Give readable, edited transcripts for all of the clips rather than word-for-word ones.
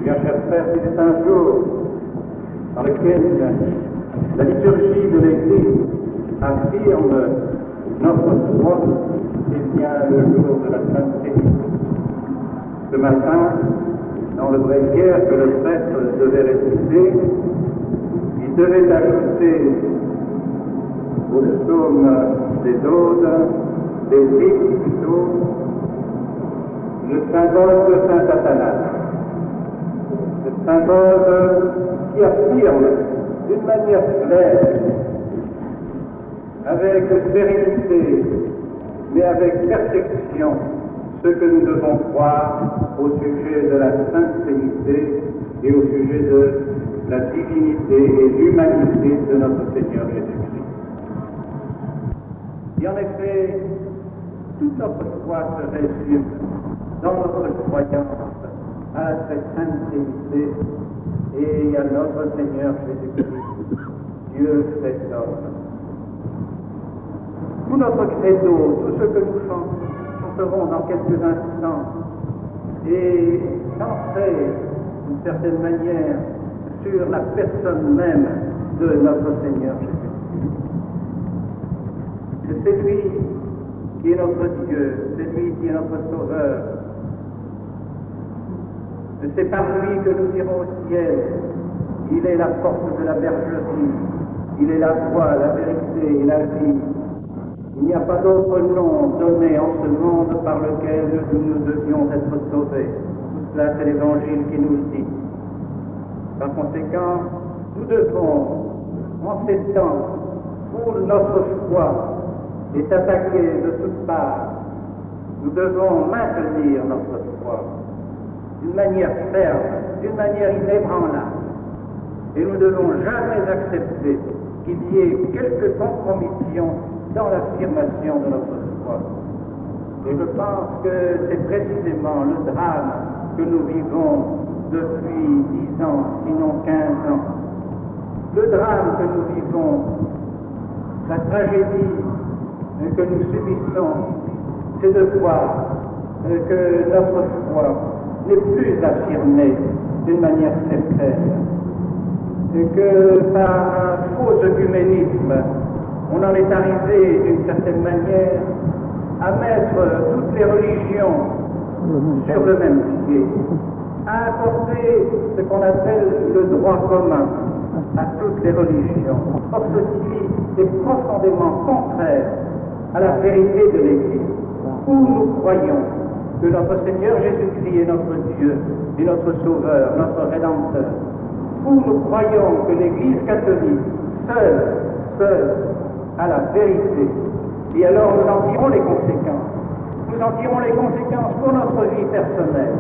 Bien, chers frères, c'est un jour dans lequel la liturgie de l'Église affirme notre foi, c'est bien le jour de la Sainte Trinité. Ce matin, dans le bréviaire que le prêtre devait réciter, il devait ajouter au psaume des Audes, des rites plutôt, le symbole de Saint Athanase. Le symbole qui affirme d'une manière claire, avec sérénité, mais avec perfection, ce que nous devons croire au sujet de la Sainte Trinité et au sujet de la divinité et l'humanité de notre Seigneur Jésus-Christ. Et en effet, toute notre foi se résume dans notre croyance à cette Sainte Trinité et à notre Seigneur Jésus-Christ, Dieu fait homme. Tout notre credo, tout ce que nous chanterons dans quelques instants, est centré d'une certaine manière sur la personne même de notre Seigneur Jésus-Christ. C'est lui qui est notre Dieu, c'est lui qui est notre Sauveur. C'est par lui que nous irons au ciel. Il est la porte de la bergerie, il est la voie, la vérité et la vie. Il n'y a pas d'autre nom donné en ce monde par lequel nous devions être sauvés. Tout cela, c'est l'Évangile qui nous le dit. Par conséquent, nous devons, en ces temps où notre foi est attaquée de toutes parts, nous devons maintenir notre foi d'une manière ferme, d'une manière inébranlable. Et nous ne devons jamais accepter qu'il y ait quelque compromission dans l'affirmation de notre foi. Et je pense que c'est précisément le drame que nous vivons depuis 10 ans, sinon 15 ans. Le drame que nous vivons, la tragédie que nous subissons, c'est de voir que notre foi n'est plus affirmée d'une manière certaine. Et que par un faux œcuménisme, on en est arrivé d'une certaine manière à mettre toutes les religions sur le même pied, à apporter ce qu'on appelle le droit commun à toutes les religions. Or, ceci est profondément contraire à la vérité de l'Église, où nous croyons que notre Seigneur Jésus-Christ est notre Dieu et notre Sauveur, notre Rédempteur, où nous croyons que l'Église catholique, seule, a la vérité. Et alors nous en tirons les conséquences. Nous en tirons les conséquences pour notre vie personnelle,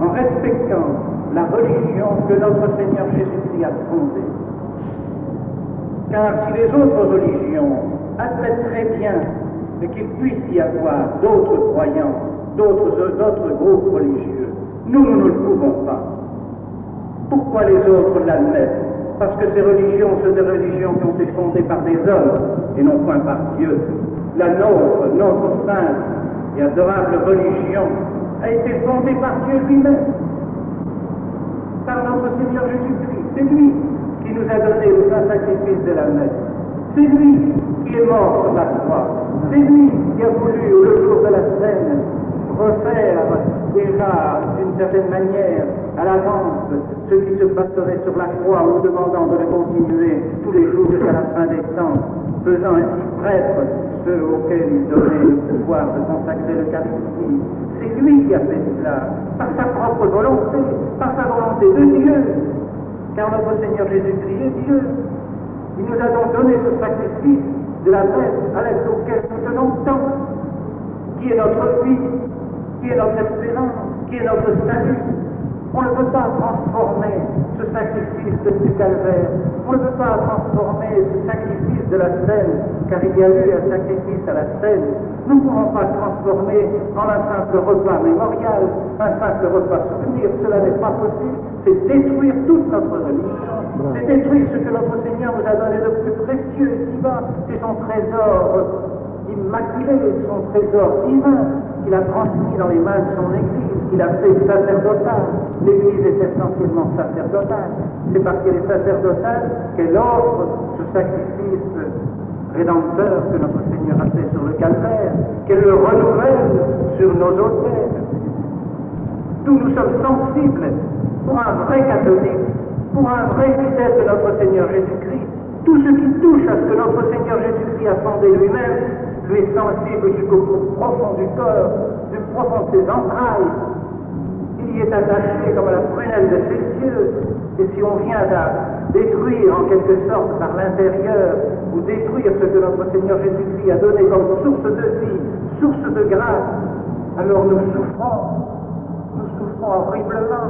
en respectant la religion que notre Seigneur Jésus-Christ a fondée. Car si les autres religions admettent très bien qu'il puisse y avoir d'autres croyants, d'autres groupes religieux, nous ne le pouvons pas. Pourquoi les autres l'admettent? Parce que ces religions sont des religions qui ont été fondées par des hommes et non point par Dieu. La nôtre, notre sainte et adorable religion, a été fondée par Dieu lui-même, par notre Seigneur Jésus-Christ. C'est lui qui nous a donné le saint sacrifice de la messe. C'est lui qui est mort sur la croix. C'est lui qui a voulu, le jour de la scène, refaire déjà d'une certaine manière à l'avance ce qui se passerait sur la croix, en nous demandant de le continuer tous les jours jusqu'à la fin des temps, faisant ainsi prêtre ceux auxquels il donnait le pouvoir de consacrer l'Eucharistie. C'est lui qui a fait cela, par sa propre volonté, par sa volonté de Dieu, car notre Seigneur Jésus-Christ est Dieu. Il nous a donc donné ce sacrifice de la messe à l'aide auquel nous tenons tant, qui est notre vie, qui est notre espérance, qui est notre salut. On ne peut pas transformer ce sacrifice du calvaire, on ne peut pas transformer ce sacrifice de la scène, car il y a eu un sacrifice à la scène. Nous ne pouvons pas transformer en un simple repas mémorial, un simple repas souvenir, cela n'est pas possible. C'est détruire toute notre religion, c'est détruire ce que notre Seigneur nous a donné de plus précieux ici-bas, c'est son trésor immaculé, son trésor divin, qu'il a transmis dans les mains de son Église, qu'il a fait sacerdotale. L'Église est essentiellement sacerdotale. C'est parce qu'elle est sacerdotale qu'elle offre ce sacrifice rédempteur que notre Seigneur a fait sur le calvaire, qu'elle le renouvelle sur nos autels. Nous sommes sensibles pour un vrai catholique, pour un vrai fidèle de notre Seigneur Jésus-Christ. Tout ce qui touche à ce que notre Seigneur Jésus-Christ a fondé lui-même, lui est sensible jusqu'au plus profond du corps, du profond de ses entrailles. Il y est attaché comme à la prunelle de ses yeux. Et si on vient à détruire en quelque sorte par l'intérieur, ou détruire ce que notre Seigneur Jésus-Christ a donné comme source de vie, source de grâce, alors nous souffrons horriblement.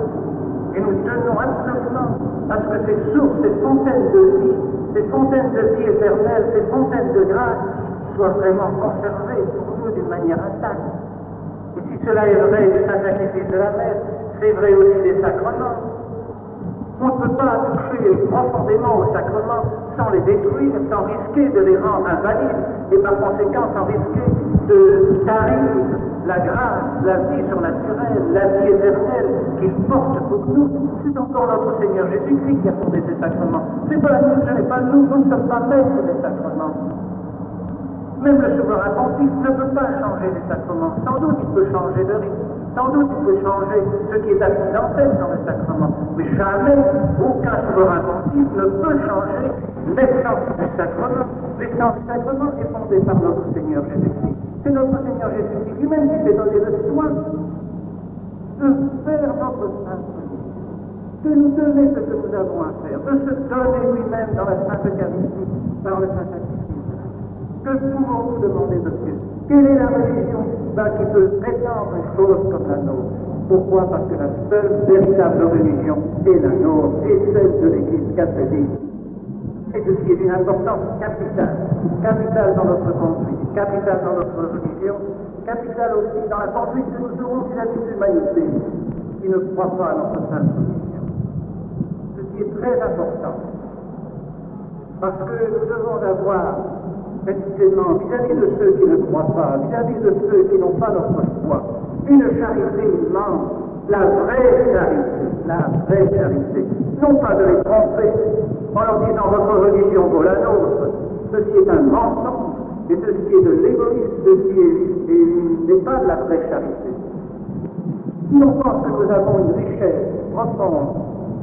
Et nous tenons absolument à ce que ces sources, ces fontaines de vie, ces fontaines de vie éternelle, ces fontaines de grâce soient vraiment conservées pour nous d'une manière intacte. Et si cela est vrai du saint-sacrifice de la messe, c'est vrai aussi des sacrements. On ne peut pas toucher profondément aux sacrements sans les détruire, sans risquer de les rendre invalides et par conséquent sans risquer de tarir la grâce, la vie surnaturelle, la vie éternelle qu'il porte pour nous. C'est encore notre Seigneur Jésus-Christ qui a fondé ces sacrements. C'est pas nous, ce n'est pas nous, nous ne sommes pas maîtres des sacrements. Même le souverain pontife ne peut pas changer les sacrements. Sans doute il peut changer de rite, sans doute il peut changer ce qui est accidentel dans les sacrements. Mais jamais aucun souverain pontife ne peut changer l'essence du sacrement. L'essence du sacrement est fondée par notre Seigneur Jésus-Christ. C'est notre Seigneur Jésus-Christ lui-même qui s'est donné le soin de faire notre sainte vie, de nous donner ce que nous avons à faire, de se donner lui-même dans la Sainte Eucharistie, par le Saint-Sacrifice. Que pouvons-nous demander de plus? Quelle est la religion qui peut prétendre une chose comme la nôtre? Pourquoi? Parce que la seule véritable religion est la nôtre, et celle de l'Église catholique. Et ce qui est d'une importance capitale dans notre conduite, capitale dans notre religion, capitale aussi dans la conduite que nous aurons vis-à-vis de l'humanité qui ne croit pas à notre sainte religion. Ce qui est très important, parce que nous devons avoir précisément vis-à-vis de ceux qui ne croient pas, vis-à-vis de ceux qui n'ont pas notre foi, une charité immense, la vraie charité, non pas de les tromper en leur disant votre religion vaut la nôtre, ceci est un mensonge, et ceci est de l'égoïsme, ceci n'est pas de la vraie charité. Si on pense que nous avons une richesse profonde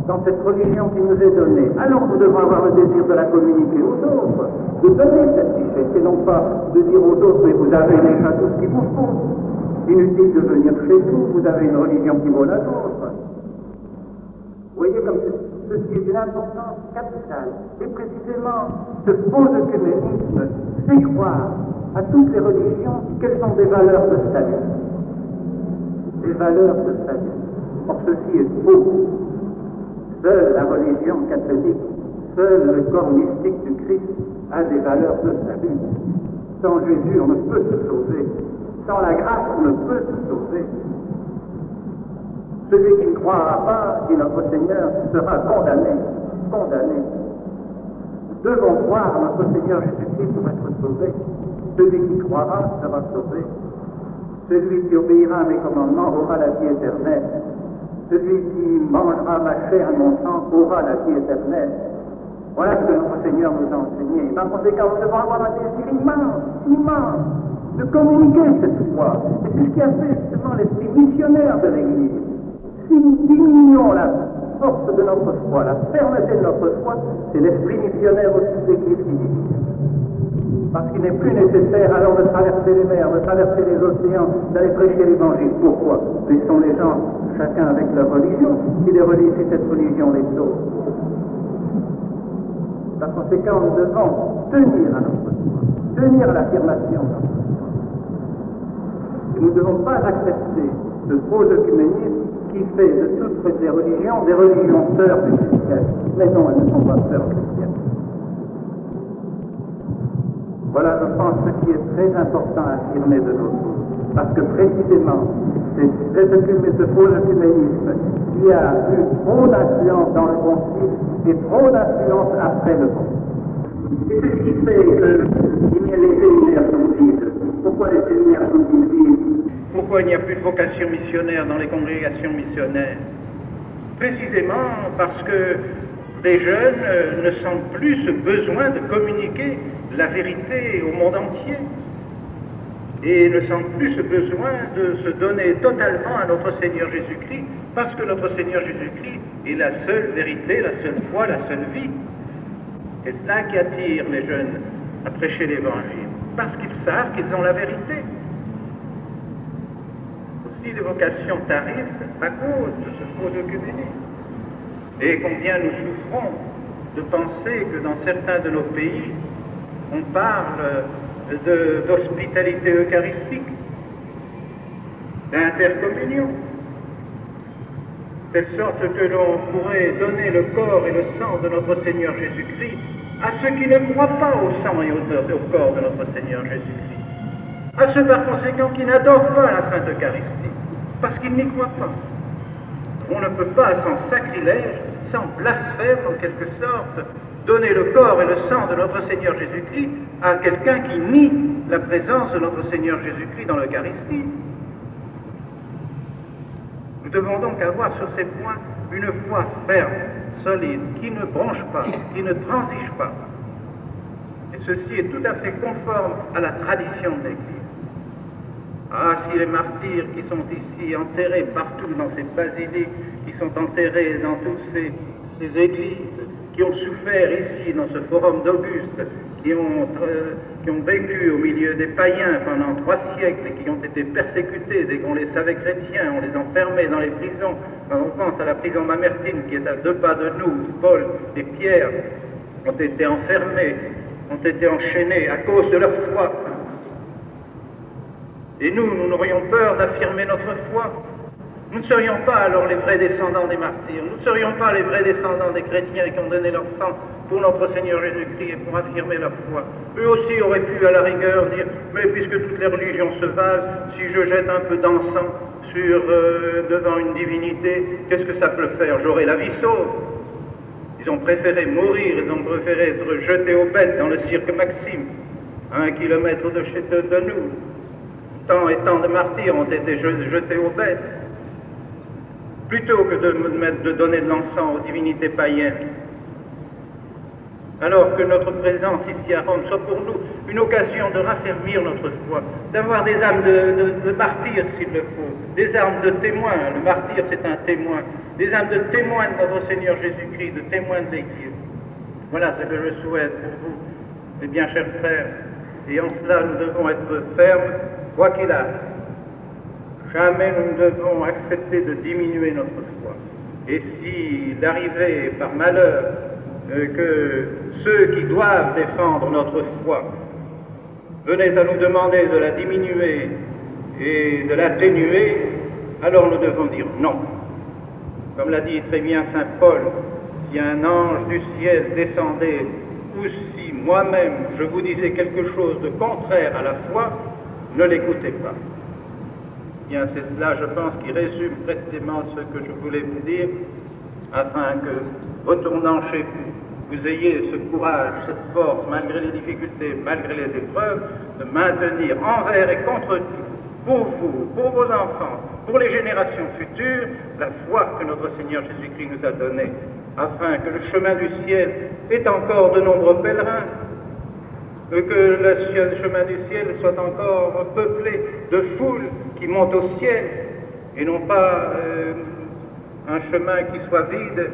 dans cette religion qui nous est donnée, alors nous devons avoir le désir de la communiquer aux autres, de donner cette richesse, et non pas de dire aux autres, mais vous avez déjà tout ce qu'il vous faut. Inutile de venir chez vous, vous avez une religion qui vaut la nôtre. Vous voyez comme ceci est d'une importance capitale. Et précisément, ce faux œcuménisme fait croire à toutes les religions quelles sont des valeurs de salut. Des valeurs de salut. Or, ceci est faux. Seule la religion catholique, seul le corps mystique du Christ a des valeurs de salut. Sans Jésus, on ne peut se sauver. Sans la grâce, on ne peut se sauver. Celui qui ne croira pas, dit notre Seigneur, sera condamné. Condamné. Nous devons croire à notre Seigneur Jésus-Christ pour être sauvé. Celui qui croira sera sauvé. Celui qui obéira à mes commandements aura la vie éternelle. Celui qui mangera ma chair et mon sang aura la vie éternelle. Voilà ce que notre Seigneur nous a enseigné. Par conséquent, nous devons avoir un désir immense, de communiquer cette foi. Et c'est ce qui a fait justement l'esprit missionnaire de l'Église. Si nous diminuons la force de notre foi, la fermeté de notre foi, c'est l'esprit missionnaire aussi de l'Église qui divise. Parce qu'il n'est plus nécessaire alors de traverser les mers, de traverser les océans, d'aller prêcher l'Évangile. Pourquoi? Laissons les gens, chacun avec leur religion, qui les relie cette religion les autres. Par conséquent, nous devons tenir à notre foi, tenir à l'affirmation de notre foi. Et nous ne devons pas accepter ce faux œcuménisme qui fait de toutes les religions des religions sœurs du christianisme. Mais non, elles ne sont pas sœurs chrétiennes. Voilà, je pense, ce qui est très important à affirmer de nos jours. Parce que précisément, c'est ce faux œcuménisme qui a eu trop d'influence dans le concile et trop d'influence après le concile. Et c'est ce qui fait qu'il y a les séminaires sourdistes Pourquoi les séminaires sont-ils vides? Pourquoi il n'y a plus de vocation missionnaire dans les congrégations missionnaires? Précisément parce que les jeunes ne sentent plus ce besoin de communiquer la vérité au monde entier et ne sentent plus ce besoin de se donner totalement à notre Seigneur Jésus-Christ, parce que notre Seigneur Jésus-Christ est la seule vérité, la seule foi, la seule vie. C'est cela qui attire les jeunes à prêcher l'Évangile, parce qu'ils savent qu'ils ont la vérité. Aussi les vocations tarissent à cause de ce faux œcuménisme. Et combien nous souffrons de penser que dans certains de nos pays, on parle d'hospitalité eucharistique, d'intercommunion, de telle sorte que l'on pourrait donner le corps et le sang de notre Seigneur Jésus-Christ à ceux qui ne croient pas au sang et au corps de notre Seigneur Jésus-Christ, à ceux par conséquent qui n'adorent pas la Sainte Eucharistie, parce qu'ils n'y croient pas. On ne peut pas, sans sacrilège, sans blasphème en quelque sorte, donner le corps et le sang de notre Seigneur Jésus-Christ à quelqu'un qui nie la présence de notre Seigneur Jésus-Christ dans l'Eucharistie. Nous devons donc avoir sur ces points une foi ferme, solide, qui ne bronche pas, qui ne transige pas. Et ceci est tout à fait conforme à la tradition de l'Église. Ah, si les martyrs qui sont ici enterrés partout dans ces basiliques, qui sont enterrés dans toutes ces églises, qui ont souffert ici dans ce forum d'Auguste, qui ont vécu au milieu des païens pendant 3 siècles et qui ont été persécutés dès qu'on les savait chrétiens, on les enfermait dans les prisons. Quand on pense à la prison Mamertine qui est à 2 pas de nous, Paul et Pierre ont été enfermés, ont été enchaînés à cause de leur foi. Et nous n'aurions peur d'affirmer notre foi. Nous ne serions pas alors les vrais descendants des martyrs, nous ne serions pas les vrais descendants des chrétiens qui ont donné leur sang pour notre Seigneur Jésus-Christ et pour affirmer leur foi. Eux aussi auraient pu à la rigueur dire, mais puisque toutes les religions se valent, si je jette un peu d'encens devant une divinité, qu'est-ce que ça peut faire? J'aurai la vie sauve. Ils ont préféré mourir, ils ont préféré être jetés aux bêtes dans le cirque Maxime, à 1 kilomètre de nous. Tant et tant de martyrs ont été jetés aux bêtes, plutôt que de donner de l'encens aux divinités païennes. Alors que notre présence ici à Rome soit pour nous une occasion de raffermir notre foi, d'avoir des âmes de martyrs s'il le faut, des âmes de témoins, le martyr c'est un témoin, des âmes de témoins de notre Seigneur Jésus-Christ, de témoins de l'Église. Voilà ce que je souhaite pour vous, mes bien chers frères, et en cela nous devons être fermes, quoi qu'il arrive. Jamais nous ne devons accepter de diminuer notre foi. Et s'il arrivait par malheur que ceux qui doivent défendre notre foi venaient à nous demander de la diminuer et de l'atténuer, alors nous devons dire non. Comme l'a dit très bien saint Paul, si un ange du ciel descendait, ou si moi-même je vous disais quelque chose de contraire à la foi, ne l'écoutez pas. Bien, c'est cela, je pense, qui résume précisément ce que je voulais vous dire, afin que, retournant chez vous, vous ayez ce courage, cette force, malgré les difficultés, malgré les épreuves, de maintenir envers et contre tout, pour vous, pour vos enfants, pour les générations futures, la foi que notre Seigneur Jésus-Christ nous a donnée, afin que le chemin du ciel ait encore de nombreux pèlerins, que le chemin du ciel soit encore peuplé de foules qui montent au ciel, et non pas un chemin qui soit vide,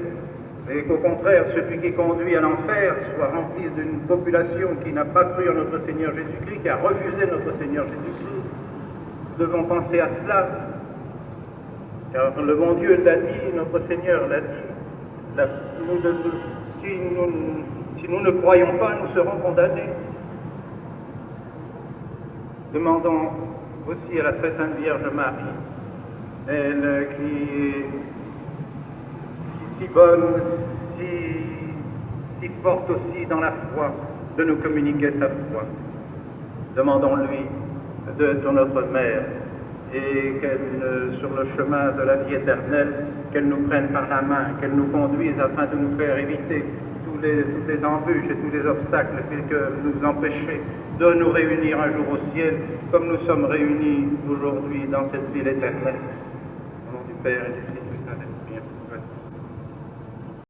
et qu'au contraire, celui qui conduit à l'enfer soit rempli d'une population qui n'a pas cru en notre Seigneur Jésus-Christ, qui a refusé notre Seigneur Jésus-Christ. Nous devons penser à cela, car le bon Dieu l'a dit, notre Seigneur l'a dit. Si nous ne croyons pas, nous serons condamnés. Demandons aussi à la très sainte Vierge Marie, elle qui est si bonne, si forte aussi dans la foi, de nous communiquer sa foi. Demandons-lui d'être notre mère et qu'elle, sur le chemin de la vie éternelle, qu'elle nous prenne par la main, qu'elle nous conduise afin de nous faire éviter tous toutes les embûches et tous les obstacles qui nous empêchaient de nous réunir un jour au ciel, comme nous sommes réunis aujourd'hui dans cette ville éternelle. Au nom du Père et du Fils.